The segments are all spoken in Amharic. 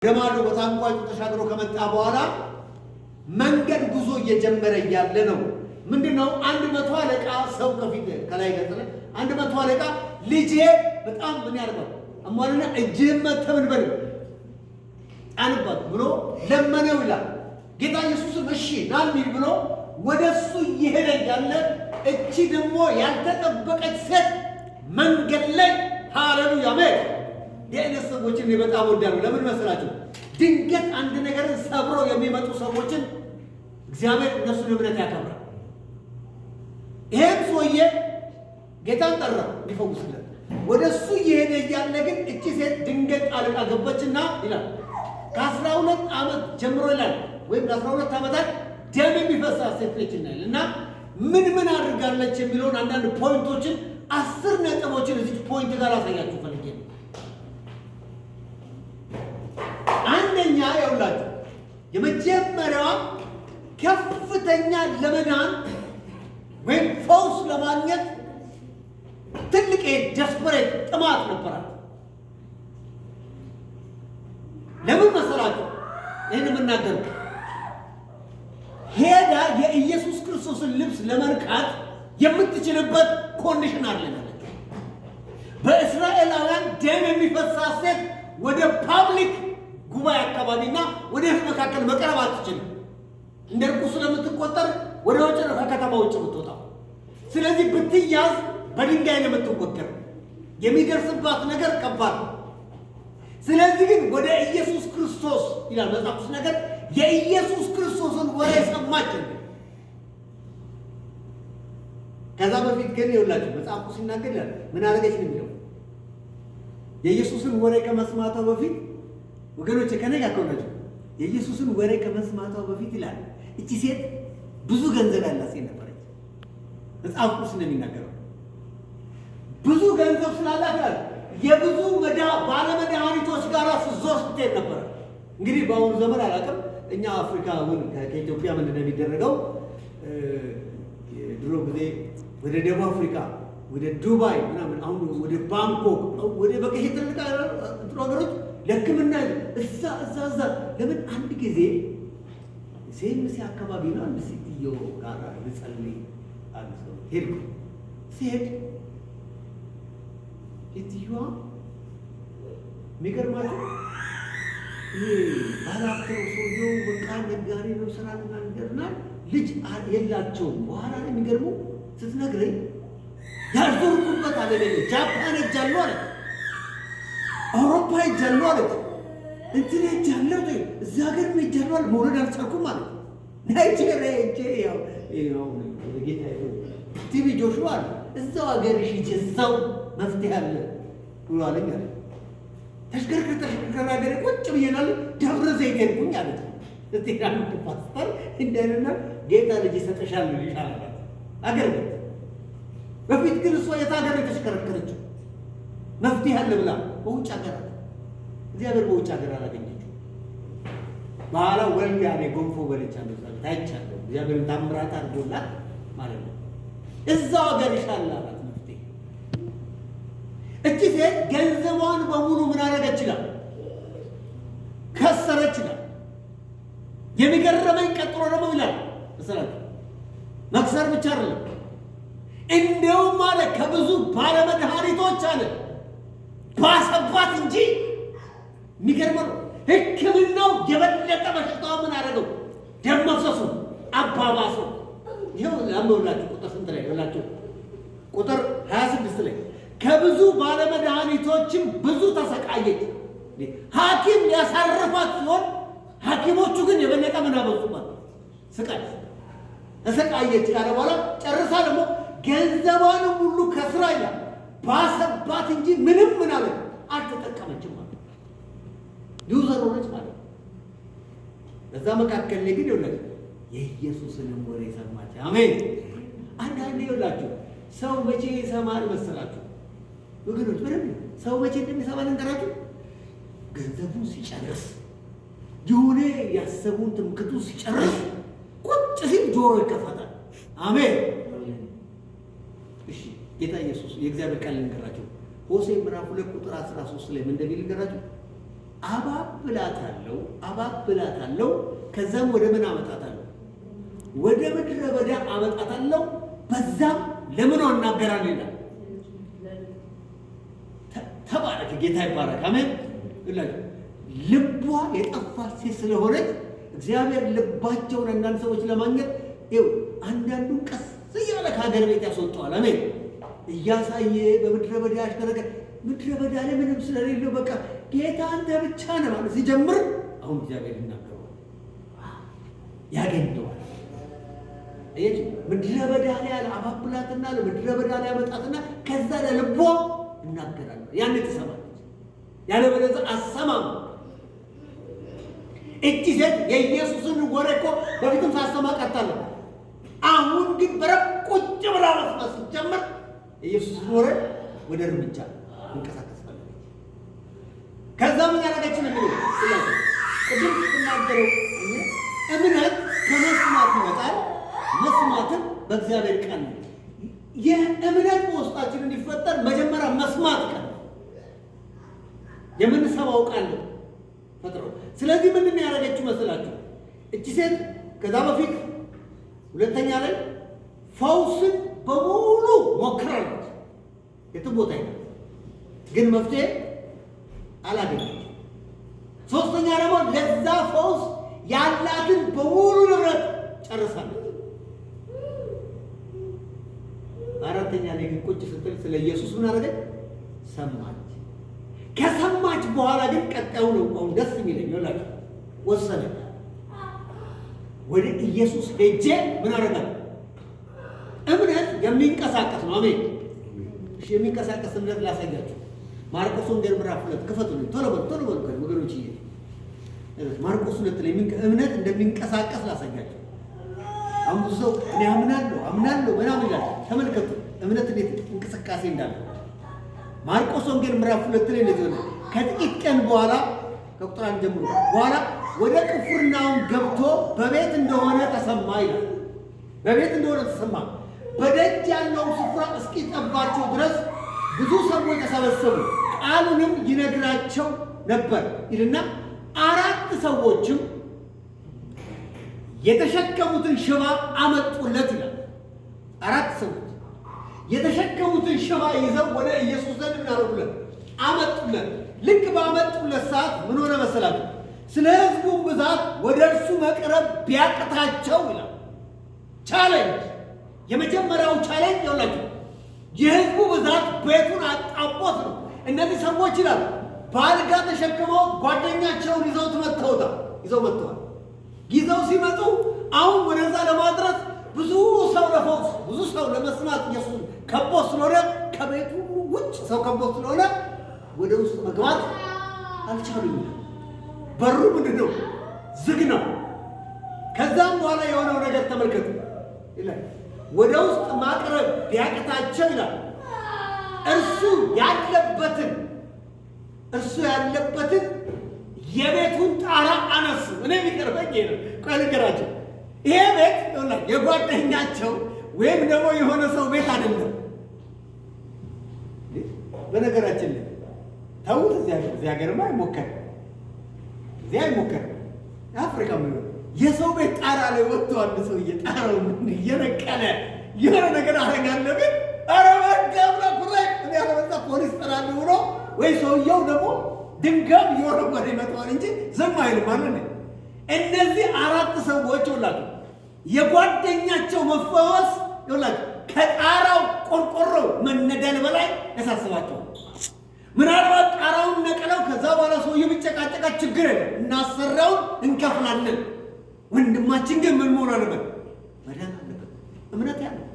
ገማዶ በታንኳይቱ ተሻግሮ ከመጣ በኋላ መንገድ ጉዞ እየጀመረ ያለ ነው። ምንድነው? 100 አለቃ ሰው ከፊት ከላይ ገጠለ 100 አለቃ ልጄ በጣም ምን ያርጋው አሟልና እጅህን መተምን በል አንባት ብሎ ለመነው ይላል። ጌታ ኢየሱስም እሺ ናልሚል ብሎ ወደሱ እየሄደ ያለ እቺ ደግሞ ያልተጠበቀች ሴት መንገድ ላይ ሃሌሉያ አሜን። የእነሱ ሰዎችን በጣም ወዳሉ ለምን መሰላችሁ? ድንገት አንድ ነገርን ሰብረው የሚመጡ ሰዎችን እግዚአብሔር እነሱን እምነት ያከብራል። ይሄም ሰውዬ ጌታን ጠራው ሊፈውስለት ወደሱ እየሄደ እያለ ግን እቺ ሴት ድንገት ጣልቃ ገባችና ይላል ከ12 ዓመት ጀምሮ ይላል ወይም ለ12 ዓመታት ደም የሚፈሳት ሴት ነች እና ምን አድርጋለች የሚለውን አንዳንድ ፖይንቶችን 10 ነጥቦችን እዚህ ፖይንት ጋር አሳያችሁ ፈልጌ ነው። አንደኛ ያውላችሁ የመጀመሪያዋ ከፍተኛ ለመዳን ወይም ፈውስ ለማግኘት ትልቅ ደስፐሬት ጥማት ነበራት። ለምን መሰላችሁ? ይህን የምናገረው ሄዳ የኢየሱስ ክርስቶስን ልብስ ለመንካት የምትችልበት ኮንዲሽን አለ። በእስራኤላውያን ደም የሚፈሳት ሴት ወደ ፓብሊክ ጉባኤ አካባቢና ወደ ህዝብ መካከል መቅረብ አትችልም። እንደ ርኩስ ስለምትቆጠር ወደ ውጭ ከከተማ ውጭ ብትወጣ፣ ስለዚህ ብትያዝ በድንጋይ ነው የምትወገረው። የሚደርስባት ነገር ከባድ ነው። ስለዚህ ግን ወደ ኢየሱስ ክርስቶስ ይላል መጽሐፍ ቅዱስ ነገር የኢየሱስ ክርስቶስን ወሬ ሰማች። ከዛ በፊት ግን ይኸውላችሁ መጽሐፍ ቅዱስ ሲናገር ይላል ምን አደረገች ነው የሚለው የኢየሱስን ወሬ ከመስማቷ በፊት ወገኖች ከነጋ ከሆነች የኢየሱስን ወሬ ከመስማቷ በፊት ይላል እቺ ሴት ብዙ ገንዘብ ያላት ሴት ነበረች። መጽሐፍ ቅዱስ እንደሚናገረው ብዙ ገንዘብ ስላላት ይላል የብዙ ባለመድኃኒቶች ጋር ስትዞር ስትሄድ ነበር። እንግዲህ በአሁኑ ዘመን አላውቅም፣ እኛ አፍሪካውን ከኢትዮጵያ ምንድን ነው የሚደረገው? ድሮ ጊዜ ወደ ደቡብ አፍሪካ ወደ ዱባይ ምናምን፣ አሁን ወደ ባንኮክ ወደ በቃ ትልቅ ሀገሮች ለሕክምና እዛ ለምን አንድ ጊዜ ሴምሲ አካባቢ ነው አንድ ሴትዮ ጋር ልጸልይ አንድ ሰው ሄድኩ። ሲሄድ ሴትዮዋ የሚገርማችሁ ባላፍተው ሰውየው በቃ ነጋዴ ነው፣ ስራ ነገርና ልጅ የላቸውም። በኋላ ላይ የሚገርመው ስትነግረኝ ያልዞርኩበት አለ ጃፓን ሄጃለሁ አለች፣ አውሮፓ ሄጃለሁ አለች፣ እንትን ሄጃለሁ እዛ ሀገር ሄጃለሁ አለ። መውለድ አልቻልኩም አለ። ናይጄሪያ ሄጄ ያው ጌታ ቲቪ ጆሹዋ አለ እዛው ሀገር ሄጄ እዛው መፍትሄ አለ ብሎ አለኝ አለ። ተሽከርከር ሀገር ቁጭ ብዬናል ደብረ ዘይት ሄድኩኝ አለ። እስቲራን ፓስተር እንደና ጌታ ልጅ ይሰጥሻል ይላል አገር ቤት። በፊት ግን እሷ የት ሀገር የተሽከረከረችው መፍትሄ አለ ብላ በውጭ ሀገር እግዚአብሔር በውጭ ሀገር አላገኘችው። በኋላ ወልድ ያኔ ጎንፎ በልቻለሁ ታይቻለሁ እግዚአብሔርን ታምራት አድርጎላት ማለት ነው። እዛው ሀገር ይሻላል መፍትሄ። እቺ ሴት ገንዘቧን በሙሉ ምን አደረገች ይላል ከሰረች ይላል። የሚገርመኝ ቀጥሎ ደግሞ ይላል መሰላችሁ መክሰር ብቻ አይደለም፣ እንደውም አለ ከብዙ ባለመድኃኒቶች አለ ባሰባት እንጂ። የሚገርመው ሕክምናው የበለጠ በሽታው ምን አደረገው? ደም መፍሰሱ አባባሰው። ይኸው ለምንላችሁ ቁጥር ስንት ላይ ይላችሁ? ቁጥር 26 ላይ ከብዙ ባለመድኃኒቶችም ብዙ ተሰቃየች። ሐኪም ያሳረፋት ሲሆን ሐኪሞቹ ግን የበለጠ ምን አበዙባት? ስቃይ ተሰቃየች ካለ በኋላ ጨርሳ ደግሞ ገንዘቧንም ሁሉ ከስራ ይላል ባሰባት እንጂ ምንም ምን አለ አልተጠቀመችም ማለት ዩዘር ሆነች ማለት። በዛ መካከል ላይ ግን ይኸውላችሁ የኢየሱስንም ወሬ ሰማች። አሜን። አንዳንዴ ይኸውላችሁ ሰው መቼ ይሰማል መሰላችሁ ወገኖች? በደንብ ሰው መቼ እንደሚሰማ ልንገራችሁ። ገንዘቡን ሲጨርስ የሆነ ያሰቡን ትምክቱ ሲጨርስ ቁጭ ሲል ጆሮ ይከፈታል። አሜን። እሺ ጌታ ኢየሱስ የእግዚአብሔር ቃል ልንገራችሁ። ሆሴዕ ምዕራፍ 2 ቁጥር 13 ላይ ምን እንደሚል ልንገራችሁ። አባብላታለሁ ከዛም ወደ ምን አመጣታለሁ? ወደ ምድረ በዳ አመጣታለሁ፣ በዛም ለምን እናገራለሁ ይላል። ተባረክ፣ ጌታ ይባረክ። አሜን። ልቧ የጠፋች ሴት ስለሆነች እግዚአብሔር ልባቸውን አንዳንድ ሰዎች ለማግኘት አንዳንዱን ቀስ እያለ ከሀገር ቤት ያስወጣዋል። አሜን። እያሳየ በምድረ በዳ ያሽከረከ ምድረ በዳ ላይ ምንም ስለሌለው በቃ ጌታ አንተ ብቻ ነህ ማለት ሲጀምር አሁን እግዚአብሔር ይናገረዋል፣ ያገኘዋል። እየች ምድረ በዳ ላይ አባብላትና ምድረ በዳ ላይ አመጣትና ከዛ ለልቧ እናገራለሁ። ያን ትሰማለች፣ ያለበለዚያ አሰማም። እቺ ሴት የኢየሱስን ወሬ እኮ በፊትም ሳሰማ ቀርታለች። አሁን ግን በረብ ቁጭ ብላ መስማት ስትጀምር የኢየሱስን ወሬ ወደ እርምጃ እንቀሳቀስ ፈለገች። ከዛ ምን ያደረገች ነው የሚለው ቅድም ስትናገረው እምነት ከመስማት ይመጣል፣ መስማትም በእግዚአብሔር ቃል ነው። የእምነት በውስጣችን እንዲፈጠር መጀመሪያ መስማት ቃል የምንሰማው ቃል ነው ፈጥሮ። ስለዚህ ምንድን ነው ያደረገችው መስላችሁ? እቺ ሴት ከዛ በፊት ሁለተኛ ላይ ፈውስን በሙሉ ሞክራለች። የትም ቦታ ይላል ግን መፍትሄ አላገኘችም። ሶስተኛ ደግሞ ለዛ ፈውስ ያላትን በሙሉ ንብረት ጨርሳለች። አራተኛ ላይ ግን ቁጭ ስትል ስለ ኢየሱስ ምን አደረገች? ሰማች። ከሰማች በኋላ ግን ቀጣዩ ነው አሁን ደስ የሚለኝ ይላል። ወሰነች። ወደ ኢየሱስ ሄጄ ምን አደረጋል? እምነት የሚንቀሳቀስ ነው። አሜን። እሺ፣ የሚንቀሳቀስ እምነት ላሳያችሁ። ማርቆስ ወንጌል ምዕራፍ 2 ክፈቱልኝ። ቶሎ በሉ ወገኖች። ማርቆስ 2 ላይ እምነት እንደሚንቀሳቀስ ላሳያችሁ። አሁን ብዙ ሰው እኔ አምናለሁ ምናምን ይላል። ተመልከቱ እምነት እንዴት እንቅስቃሴ እንዳለ። ማርቆስ ወንጌል ምዕራፍ 2 ላይ እንደዚህ ነው። ከጥቂት ቀን በኋላ ከቁጥር 1 ጀምሮ በኋላ ወደ ቅፍርናሆም ገብቶ በቤት እንደሆነ ተሰማ ይላል። በቤት እንደሆነ ተሰማ። በደጅ ያለውን ስፍራ እስኪጠባቸው ድረስ ብዙ ሰዎች ተሰበሰቡ፣ ቃሉንም ይነግራቸው ነበር ይልና 4 ሰዎችም የተሸከሙትን ሽባ አመጡለት ይላል። 4 ሰዎች የተሸከሙትን ሽባ ይዘው ወደ ኢየሱስ ዘንድ እናደርጉለት አመጡለት። ልክ ባመጡለት ሰዓት ምን ሆነ መሰላችሁ? ስለ ሕዝቡ ብዛት ወደ እርሱ መቅረብ ቢያቅታቸው ይላል። ቻሌንጅ፣ የመጀመሪያው ቻሌንጅ ይኸውላችሁ የሕዝቡ ብዛት ቤቱን አጣቦት ነው። እነዚህ ሰዎች ይላል በአልጋ ተሸክመው ጓደኛቸውን ይዘው መጥተዋል። ይዘው ሲመጡ አሁን ወደዛ ለማድረስ ብዙ ሰው ለፈውስ ብዙ ሰው ለመስማት ኢየሱስ ከቦ ስለሆነ ከቤቱ ውጭ ሰው ከቦ ስለሆነ ወደ ውስጥ መግባት አልቻሉም። በሩ ምንድን ነው? ዝግ ነው። ከዛም በኋላ የሆነው ነገር ተመልከቱ ይላል። ወደ ውስጥ ማቅረብ ቢያቅታቸው ይላል እርሱ ያለበትን የቤቱን ጣራ አነሱ። እኔ የሚቀርበኝ ይሄ ነው። ቆይ ልንገራቸው። ይሄ ቤት የጓደኛቸው ወይም ደግሞ የሆነ ሰው ቤት አይደለም። በነገራችን ላይ ተውት፣ እዚህ ሀገርማ አይሞከርም። እዚህ አይሞከርም። አፍሪካ የሰው ቤት ጣራ ላይ ወጥቶ አንድ ሰውዬ ጣራውን እየነቀለ የሆነ ነገር አደርጋለሁ ግን ኧረ በጋብላ ኩሬት ያለበዛ ፖሊስ ጠራለሁ ብሎ ወይ ሰውየው ደግሞ ድንጋይ እየወረወረ ይመጣዋል እንጂ ዝም አይልም ማለት ነው። እነዚህ 4 ሰዎች ይኸውላችሁ የጓደኛቸው መፈወስ ይኸውላችሁ ከጣራው ቆርቆሮ መነደል በላይ ያሳስባቸዋል። ምናልባት ጣራውን ነቀለው ከዛ በኋላ ሰውየው ቢጨቃጨቃ ችግር የለም እናሰራውን እንከፍላለን። ወንድማችን ግን ምን መሆን አለበት? መዳን አለበት። እምነት ያለው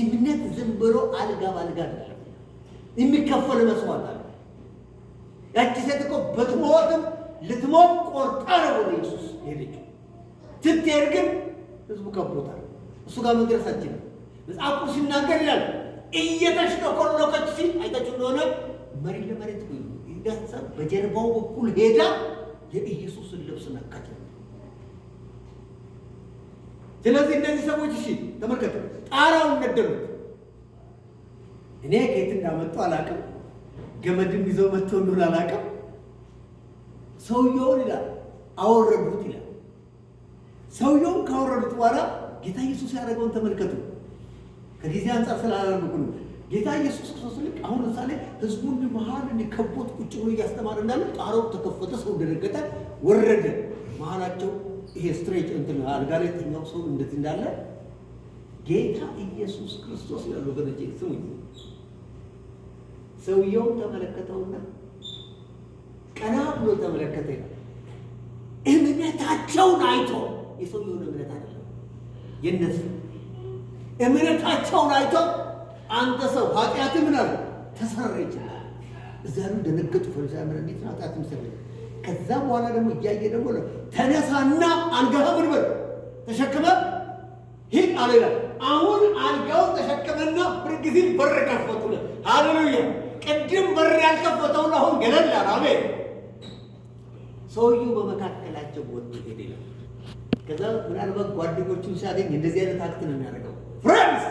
እምነት ዝም ብሎ አልጋ ባልጋ አይደለም፣ የሚከፈል መስዋዕት አለ። ያቺ ሴት እኮ በትሞትም ልትሞት ቆርጣ ነው ወደ ኢየሱስ ሄደችው። ስትሄድ ግን ህዝቡ ከቦታል። እሱ ጋር መድረስ አትችልም። መጽሐፉ ሲናገር ይላል እየተሽለኮለከች ሲል አይታችሁ እንደሆነ መሬት ለመሬት ይዳሳ በጀርባው በኩል ሄዳ የኢየሱስን ልብስ ነካች። ስለዚህ እነዚህ ሰዎች እሺ ተመልከቱ፣ ጣራውን ነደሉት። እኔ ከየት እንዳመጡ አላውቅም፣ ገመድም ይዘው መጥተው እንደሆነ አላውቅም። ሰውየውን ይላል አወረዱት ይላል። ሰውየውን ካወረዱት በኋላ ጌታ ኢየሱስ ያደረገውን ተመልከቱ። ከጊዜ አንጻር ስላላረጉ ነው። ጌታ ኢየሱስ ክርስቶስ ልክ አሁን ምሳሌ ህዝቡን መሃል እንዲከቦት ቁጭ ብሎ እያስተማረ እንዳለ ጣራው ተከፈተ፣ ሰው ደነገጠ፣ ወረደ። መሃላቸው ይሄ ስትሬች እንትን አልጋ ላይ ተኛው ሰው እንደዚህ እንዳለ ጌታ ኢየሱስ ክርስቶስ ያለው ወገኖቼ ስሙኝ። ሰውየውን ተመለከተውና ቀና ብሎ ተመለከተ። እምነታቸውን አይቶ የሰውየውን እምነት አይደለም የነሱ እምነታቸውን አይቶ አንተ ሰው ኃጢአት ምን አለ ተሰራ ይችላል። እዛሉ ደነገጡ። ፈሪሳውያን ምን እንዴት ኃጢአት ምሰለ። ከዛ በኋላ ደግሞ እያየ ደግሞ ተነሳና አልጋህን ምን በል ተሸክመ ሂድ አለላ። አሁን አልጋውን ተሸክመና ብርግዚል በር ከፈቱለት። ሃሌሉያ! ቅድም በር ያልከፈተውን አሁን ገለል አለ። አሜን። ሰውየው በመካከላቸው ወጥቶ ሄደ ይላል። ከዛ ምናልባት ጓደኞቹን ሲያገኝ እንደዚህ አይነት አክት ነው የሚያደርገው። ፍሬንድስ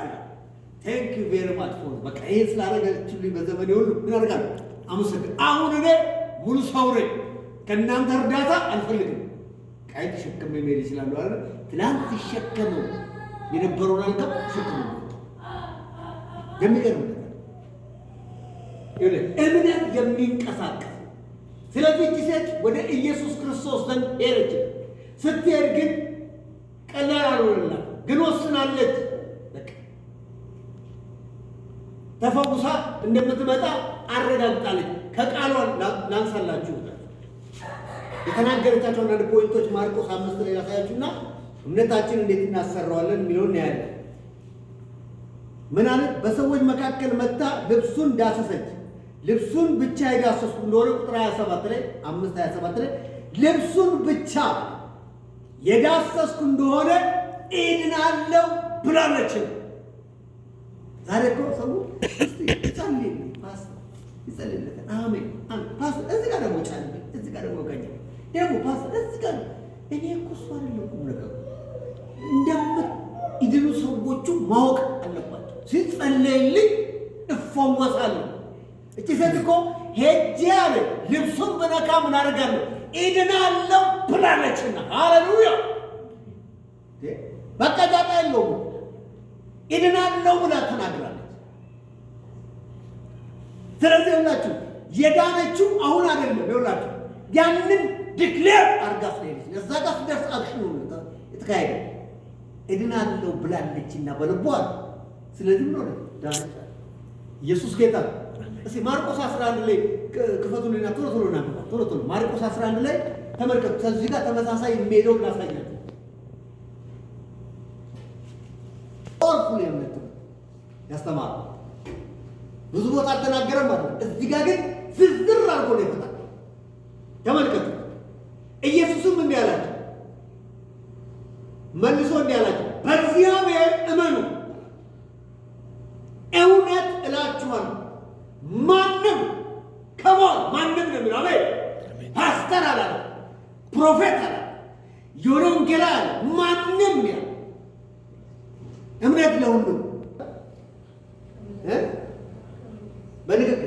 ቴንክ ዩ ቬሪ ማች ፎር በቃ ይሄ ስላደረጋችሁልኝ በዘመኔ ሁሉ ምን አደርጋለሁ አመሰግናለሁ። አሁን እኔ ሙሉ ሰው ነኝ፣ ከእናንተ እርዳታ አልፈልግም። ቃይ ተሸክሜ መሄድ ይችላሉ አይደል? ትላንት ሲሸከመው የነበረውን አልጋ ተሸክመው የሚገርም ነገር እምነት የሚንቀሳቀስ። ስለዚህ እቺ ሴት ወደ ኢየሱስ ክርስቶስ ዘንድ ሄደች። ስትሄድ ግን ቀላል አልሆነላት፣ ግን ወስናለች። ተፈውሳ እንደምትመጣ አረጋግጣለች። ከቃሏ ላንሳላችሁ የተናገረቻቸው አንዳንድ ፖይንቶች ማርቆስ 5 ላይ ያሳያችሁና እምነታችን እንዴት እናሰራዋለን የሚለውን ያያለን። ምን አለች? በሰዎች መካከል መጣ ልብሱን ዳሰሰች። ልብሱን ብቻ የዳሰስኩ እንደሆነ ቁጥር 27 ላይ 5:27 ላይ ልብሱን ብቻ የዳሰስኩ እንደሆነ እድናለሁ ብላለች። ዛሬ እኮ ሰው ይጸልይ ፓስተር ይጸልይለት አሜን ፓስተር እዚህ ጋር ደግሞ ጫን እዚህ ጋር ደግሞ ጋኛ ደግሞ ፓስተር እዚህ ጋር እኔ እኮ እሱ አይደለም ነገሩ እንደምትድኑ ሰዎቹ ማወቅ አለባቸው። ሲጸልይልኝ እፈወሳለሁ። እቺ ሴት እኮ ሄጄ አለ ልብሱን በነካ ምን አደርጋለሁ እድናለሁ ብላለችና ሃሌሉያ በቃ ዳታ የለውም እድናለሁ ብላ ተናግራለች። ስለዚህ ሁላችሁ የዳነችው አሁን አይደለም። ይኸውላችሁ ያንን ዲክሌር አድርጋ ስለሄደች ለዛ ጋር ደርስ አክሽኑ የተካሄደ እድናለሁ ብላለችና በልቧ። ስለዚህ ምን ሆነ? ዳነች። ኢየሱስ ጌታ። እስኪ ማርቆስ 11 ላይ ክፈቱልኝና ቶሎ ማርቆስ 11 ላይ ተመልከቱ። ከዚህ ጋር ተመሳሳይ የሚሄደው ላሳያችሁ። ኦርፉል የምነት ያስተማሩ ብዙ ቦታ አልተናገረም ማለት ነው። እዚህ ጋር ግን ዝርዝር አድርጎ ነው ይፈታል። ተመልከቱ። ኢየሱስም እንዲህ አላቸው፣ መልሶ እንዲህ አላቸው፣ በእግዚአብሔር እመኑ። እውነት እላችኋለሁ ማንም ማንም ነው የሚለው አሜን። ፓስተር አላለ፣ ፕሮፌት አላለ፣ የሆነ ወንጌላ አለ፣ ማንም ያ እምነት ለሁሉም በንግግር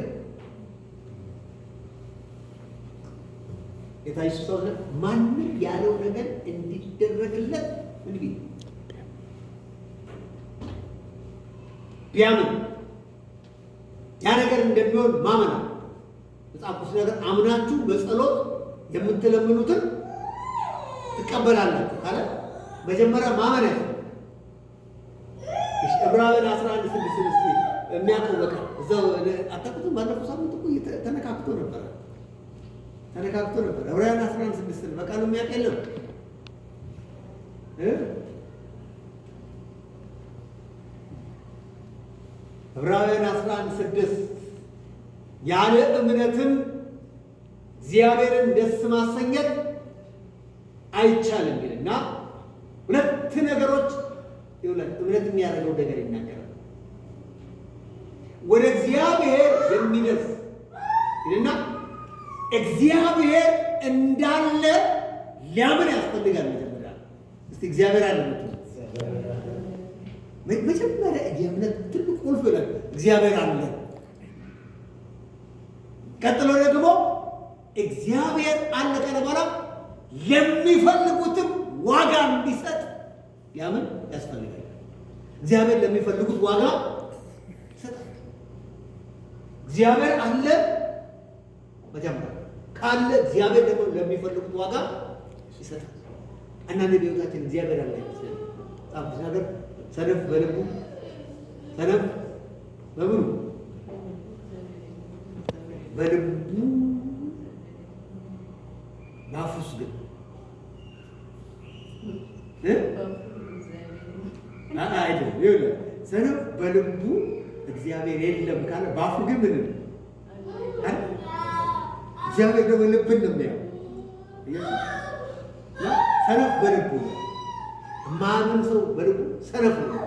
ጌታ ኢየሱስ ማንም ያለው ነገር እንዲደረግለት እንግዲህ ቢያምን ያ ነገር እንደሚሆን ማመን አለ። መጽሐፍ ቅዱስ ነገር አምናችሁ በጸሎት የምትለምኑትን ትቀበላላችሁ ካለ መጀመሪያ ማመን ያለ ዕብራውያን 11:6 የሚያውቀው በቃ እዛው አታውቁትም? ባለፈው ሳምንት እኮ ተነካክቶ ነበር። ዕብራውያን 11:6 በቃሉ የሚያውቅ የለም። ዕብራውያን 11:6 ያለ እምነትም እግዚአብሔርን ደስ ማሰኘት አይቻልም ይልና ሁለት ነገሮች እምነት የሚያደርገው ነገር ይናገራል። ወደ እግዚአብሔር የሚደርስ ይልና እግዚአብሔር እንዳለ ሊያምን ያስፈልጋል። እስቲ እግዚአብሔር አለ መጀመሪያ የእምነት ትልቅ ቁልፍ ነው። እግዚአብሔር አለ። ቀጥሎ ደግሞ እግዚአብሔር አለ ካለ በኋላ የሚፈልጉትም ዋጋ እንዲሰጥ ያምን ያስፈልጋል። እግዚአብሔር ለሚፈልጉት ዋጋ ይሰጣል። እግዚአብሔር አለ መጀመሪያ ካለ እግዚአብሔር ደግሞ ለሚፈልጉት ዋጋ ይሰጣል። አንዳንድ በሕይወታችን እግዚአብሔር አለ ይመስላል። በጣም ብዙ ነገር ሰነፍ በልቡ ሰነፍ በምኑ በልቡ ባፉስ ግን አይደለም። ይኸውልህ ሰነፍ በልቡ እግዚአብሔር የለም ካለ ባፉ ግን ምን እግዚአብሔር ደግሞ ልብን ነው የሚያው። ሰነፍ በልቡ ማንም ሰው በልቡ ሰነፍ ነው።